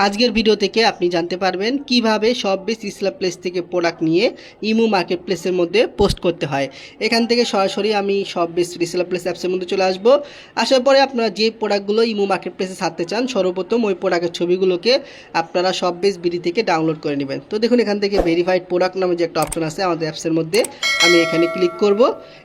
আজকের ভিডিও থেকে আপনি জানতে পারবেন কিভাবে শপবেস রিসেলার প্লেস থেকে প্রোডাক্ট নিয়ে ইমু মার্কেট প্লেসের মধ্যে পোস্ট করতে হয়। এখান থেকে সরাসরি আমি শপবেস রিসেলার প্লেস অ্যাপসের মধ্যে চলে আসব। আসার পরে আপনারা যে প্রোডাক্টগুলো ইমু মার্কেট প্লেসে ছাড়তে চান সর্বপ্রথম ওই প্রোডাক্টের ছবিগুলোকে আপনারা শপবেস বিডি থেকে ডাউনলোড করে নেবেন। তো দেখুন এখান থেকে ভেরিফাইড প্রোডাক্ট নামে যে একটা অপশন আছে আমাদের অ্যাপসের মধ্যে, আমি এখানে ক্লিক করব।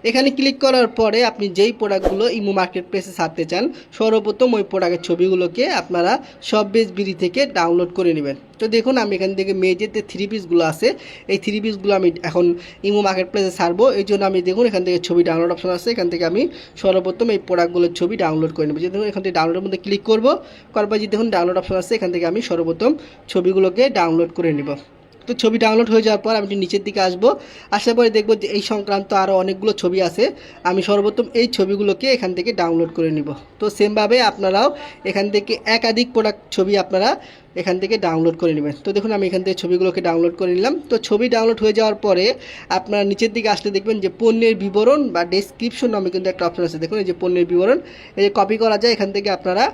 এখানে ক্লিক করার পরে আপনি যেই প্রোডাক্টগুলো ইমু মার্কেট প্লেসে ছাড়তে চান সর্বপ্রথম ওই প্রোডাক্টের ছবিগুলোকে আপনারা শপবেস বিডি থেকে ডাউনলোড করে নেবেন। তো দেখুন আমি এখান থেকে মেজের যে থ্রি পিসগুলো আছে এই থ্রি পিসগুলো আমি এখন ইমো মার্কেট প্লেসে ছাড়বো। এই জন্য আমি দেখুন এখান থেকে ছবি ডাউনলোড অপশন আছে, এখান থেকে আমি সর্বপ্রথম এই প্রোডাক্টগুলোর ছবি ডাউনলোড করে নেব। যে দেখুন এখান থেকে ডাউনলোডের মধ্যে ক্লিক করবো, করার পর যে দেখুন ডাউনলোড অপশন আছে এখান থেকে আমি সর্বপ্রথম ছবিগুলোকে ডাউনলোড করে নেব। তো ছবি ডাউনলোড হয়ে যাওয়ার পর আমি নিচের দিকে আসবো, আসার পরে দেখবো যে এই সংক্রান্ত আরও অনেকগুলো ছবি আছে। আমি সর্বপ্রথম এই ছবিগুলোকে এখান থেকে ডাউনলোড করে নিব। তো সেমভাবে আপনারাও এখান থেকে একাধিক প্রোডাক্ট ছবি আপনারা এখান থেকে ডাউনলোড করে নেবেন। তো দেখুন আমি এখান থেকে ছবিগুলোকে ডাউনলোড করে নিলাম। তো ছবি ডাউনলোড হয়ে যাওয়ার পরে আপনারা নিচের দিকে আসলে দেখবেন যে পণ্যের বিবরণ বা ডেসক্রিপশন নামে কিন্তু একটা অপশন আছে। দেখুন এই যে পণ্যের বিবরণ, এই যে কপি করা যায়, এখান থেকে আপনারা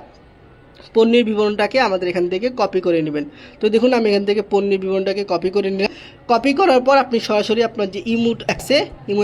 পণ্যের বিবরণটাকে আমাদের এখান থেকে কপি করে নেবেন। তো দেখুন আমি এখান থেকে পণ্যের বিবরণটাকে কপি করে নিলাম। কপি করার পর আপনি সরাসরি আপনার যে ইমো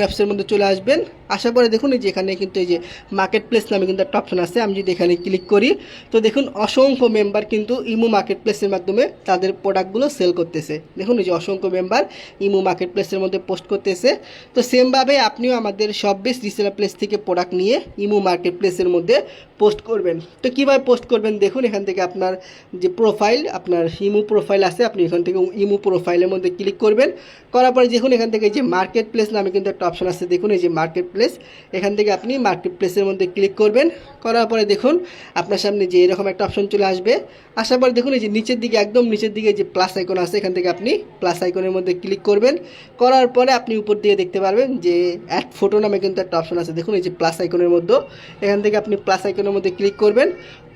অ্যাপসের মধ্যে চলে আসবেন। আসার পরে দেখুন এই যে এখানে কিন্তু এই যে মার্কেট প্লেস নামে কিন্তু একটা অপশন আছে, আমি যদি এখানে ক্লিক করি তো দেখুন অসংখ্য মেম্বার কিন্তু ইমো মার্কেট প্লেসের মাধ্যমে তাদের প্রোডাক্টগুলো সেল করতেছে। দেখুন এই যে অসংখ্য মেম্বার ইমো মার্কেট প্লেসের মধ্যে পোস্ট করতেছে। তো সেমভাবে আপনিও আমাদের শপবেস রিসেলার প্লেস থেকে প্রোডাক্ট নিয়ে ইমো মার্কেট প্লেসের মধ্যে পোস্ট করবেন। তো কীভাবে পোস্ট করবেন দেখুন এখান থেকে আপনার যে প্রোফাইল, আপনার ইমো প্রোফাইল আছে, আপনি এখান থেকে ইমো প্রোফাইলের মধ্যে ক্লিক করবেন। করার পরে দেখুন এখান থেকে যে মার্কেট প্লেস নামে কিন্তু একটা অপশন আছে, দেখুন এই যে মার্কেট প্লেস, এখান থেকে আপনি মার্কেট প্লেসের মধ্যে ক্লিক করবেন। করার পরে দেখুন আপনার সামনে যে এরকম একটা অপশন চলে আসবে। আসার পরে দেখুন এই যে নিচের দিকে একদম নিচের দিকে যে প্লাস আইকন আছে এখান থেকে আপনি প্লাস আইকনের মধ্যে ক্লিক করবেন। করার পরে আপনি উপর দিয়ে দেখতে পারবেন যে অ্যাড ফটো নামে কিন্তু একটা অপশন আছে, দেখুন এই যে প্লাস আইকনের মধ্যে, এখান থেকে আপনি প্লাস আইকনের মধ্যে ক্লিক করবেন।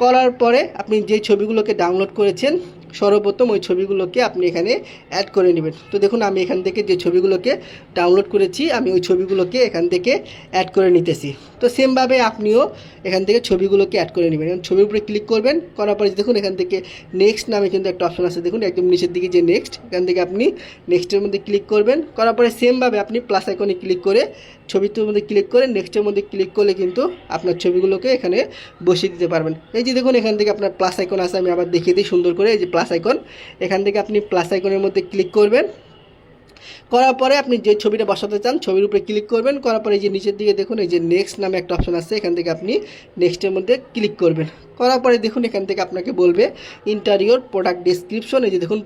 করার পরে আপনি যে ছবিগুলোকে ডাউনলোড করেছেন সর্বপ্রথম ওই ছবিগুলোকে আপনি এখানে অ্যাড করে নেবেন। তো দেখুন আমি এখান থেকে যে ছবিগুলোকে ডাউনলোড করেছি আমি ওই ছবিগুলোকে এখান থেকে অ্যাড করে নিতেছি। তো সেমভাবে আপনিও এখান থেকে ছবিগুলোকে অ্যাড করে নেবেন। ছবির উপরে ক্লিক করবেন, করার পরে দেখুন এখান থেকে নেক্সট নামে কিন্তু একটা অপশন আছে, দেখুন একদম নিচের দিকে যে নেক্সট, এখান থেকে আপনি নেক্সটের মধ্যে ক্লিক করবেন। করার পরে সেমভাবে আপনি প্লাস আইকনে ক্লিক করে ছবিটার মধ্যে ক্লিক করে নেক্সটের মধ্যে ক্লিক করলে কিন্তু আপনার ছবিগুলোকে এখানে বসিয়ে দিতে পারবেন। এই যে দেখুন এখান থেকে আপনার প্লাস আইকন আছে, আমি আবার দেখিয়ে দিই সুন্দর করে, এই যে প্লাস আইকন, এখান থেকে আপনি প্লাস আইকনের মধ্যে ক্লিক করবেন। করার পরে আপনি যে ছবিটা বসাতে চান ছবির উপরে ক্লিক করবেন। করার পরে এই যে নিচের দিকে দেখুন এই যে নেক্সট নামে একটা অপশন আছে, এখান থেকে আপনি নেক্সটের মধ্যে ক্লিক করবেন। করার পরে দেখুন এখান থেকে আপনাকে বলবে ইন্টারিয়র প্রোডাক্ট ডেসক্রিপশন, এই যে দেখুন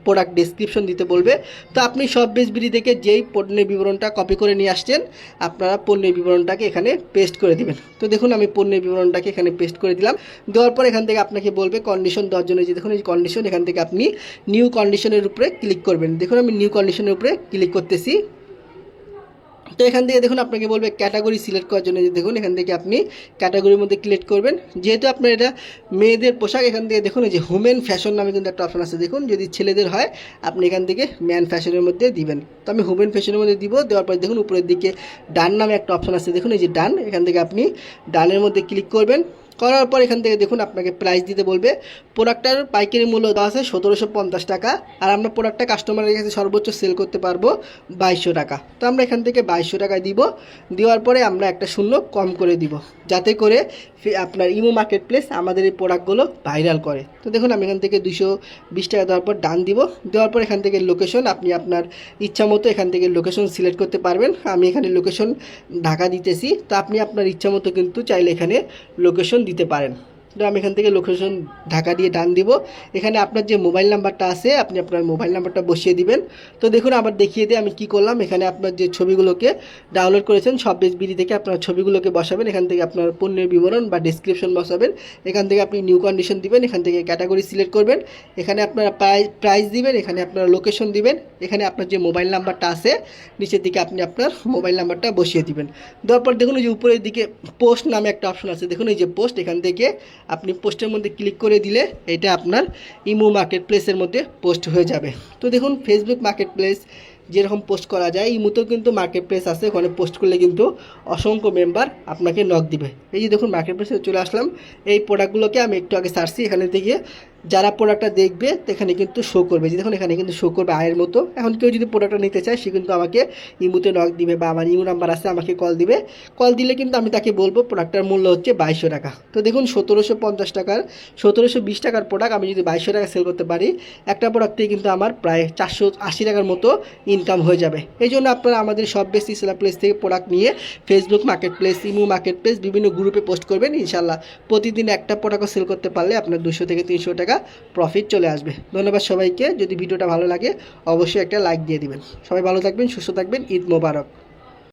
প্রোডাক্ট ডেসক্রিপশন দিতে বলবে। তো আপনি শপবেস বিডি থেকে যেই পণ্যের বিবরণটা কপি করে নিয়ে আসছেন আপনারা পণ্যের বিবরণটাকে এখানে পেস্ট করে দিবেন। তো দেখুন আমি পণ্যের বিবরণটাকে এখানে পেস্ট করে দিলাম। দেওয়ার পর এখান থেকে আপনাকে বলবে কন্ডিশন দেওয়ার জন্য, যে দেখুন এই কন্ডিশন, এখান থেকে আপনি নিউ কন্ডিশনের উপরে ক্লিক করবেন। দেখুন আমি নিউ কন্ডিশনের উপরে ক্লিক করতেছি। তো এখান থেকে দেখুন আপনাকে বলবে ক্যাটাগরি সিলেক্ট করার জন্য, যে দেখুন এখান থেকে আপনি ক্যাটাগরির মধ্যে ক্লিক করবেন। যেহেতু আপনার এটা মেয়েদের পোশাক, এখান থেকে দেখুন এই যে হুমেন ফ্যাশন নামে কিন্তু একটা অপশন আছে, দেখুন যদি ছেলেদের হয় আপনি এখান থেকে ম্যান ফ্যাশনের মধ্যে দিবেন। তো আমি হুমেন ফ্যাশনের মধ্যে দিব। দেওয়ার পর দেখুন উপরের দিকে ডান নামে একটা অপশন আছে, দেখুন এই যে ডান, এখান থেকে আপনি ডানের মধ্যে ক্লিক করবেন। করার পর এখান থেকে দেখুন আপনাকে প্রাইস দিতে বলবে। প্রোডাক্টটার পাইকারি মূল্য দেওয়া আছে 1750 টাকা, আর আমরা প্রোডাক্টটা কাস্টমারের কাছে সর্বোচ্চ সেল করতে পারবো 2200 টাকা। তো আমরা এখান থেকে 2200 টাকা দিব। দেওয়ার পরে আমরা একটা শূন্য কম করে দিব, যাতে করে আপনার ইমো মার্কেট প্লেস আমাদের এই প্রোডাক্টগুলো ভাইরাল করে। তো দেখুন আমি এখান থেকে 220 টাকা দেওয়ার পর ডান দিব। দেওয়ার পর এখান থেকে লোকেশন আপনি আপনার ইচ্ছা মতো এখান থেকে লোকেশন সিলেক্ট করতে পারবেন। আমি এখানে লোকেশন ঢাকা দিতেছি, তো আপনি আপনার ইচ্ছা মতো কিন্তু চাইলে এখানে লোকেশন দিতে পারেন। তো আমি এখান থেকে লোকেশন ঢাকা দিয়ে ডান দিব। এখানে আপনার যে মোবাইল নাম্বারটা আছে আপনি আপনার মোবাইল নাম্বারটা বসিয়ে দিবেন। তো দেখুন আবার দেখিয়ে দিয়ে আমি কি করলাম, এখানে আপনার যে ছবিগুলোকে ডাউনলোড করেছেন শপবেস বিডি থেকে আপনার ছবিগুলোকে বসাবেন। এখান থেকে আপনার পণ্যের বিবরণ বা ডেসক্রিপশন বসাবেন। এখান থেকে আপনি নিউ কন্ডিশন দিবেন, এখান থেকে ক্যাটাগরি সিলেক্ট করবেন, এখানে আপনারা প্রাইস দিবেন, এখানে আপনারা লোকেশন দিবেন, এখানে আপনার যে মোবাইল নাম্বারটা আছে নিচের দিকে আপনি আপনার মোবাইল নাম্বারটা বসিয়ে দিবেন। দেওয়ার পর দেখুন এই যে উপরের দিকে পোস্ট নামে একটা অপশন আছে, দেখুন এই যে পোস্ট, এখান থেকে আপনি পোস্টের মধ্যে ক্লিক করে দিলে এটা আপনার ইমো মার্কেট প্লেসের মধ্যে পোস্ট হয়ে যাবে। তো দেখুন ফেসবুক মার্কেট প্লেস যেরকম পোস্ট করা যায় ইমোতেও কিন্তু মার্কেট প্লেস আছে, ওখানে পোস্ট করলে কিন্তু অসংখ্য মেম্বার আপনাকে নক দিবে। এই যে দেখুন মার্কেট প্লেসে চলে আসলাম। এই প্রোডাক্টগুলোকে আমি একটু আগে সারছি, এখানে থেকে যারা প্রোডাক্টটা দেখবে এখানে কিন্তু শো করবে, যে দেখুন এখানে কিন্তু শো করবে আয়ের মতো। এখন কেউ যদি প্রোডাক্টটা নিতে চায় সে কিন্তু আমাকে ইমুতে নক দিবে বা আমার ইমু নাম্বার আছে, আমাকে কল দিবে। কল দিলে কিন্তু আমি তাকে বলবো প্রোডাক্টটার মূল্য হচ্ছে 2200 টাকা। তো দেখুন 1750 টাকার 1720 টাকার প্রোডাক্ট আমি যদি 2200 টাকা সেল করতে পারি, একটা প্রোডাক্ট থেকে কিন্তু আমার প্রায় 480 টাকার মতো ইনকাম হয়ে যাবে। এই জন্য আপনারা আমাদের সব বেস্ট রিসেলার প্লেস থেকে প্রোডাক্ট নিয়ে ফেসবুক মার্কেট প্লেস, ইমু মার্কেট প্লেস বিভিন্ন গ্রুপে পোস্ট করবেন। ইনশাল্লাহ প্রতিদিন একটা প্রোডাক্ট সেল করতে পারলে আপনার 200 থেকে 300 টাকা প্রফিট চলে আসবে। ধন্যবাদ সবাইকে। যদি ভিডিওটা ভালো লাগে অবশ্যই একটা লাইক দিয়ে দিবেন। সবাই ভালো থাকবেন, সুস্থ থাকবেন। ঈদ মোবারক।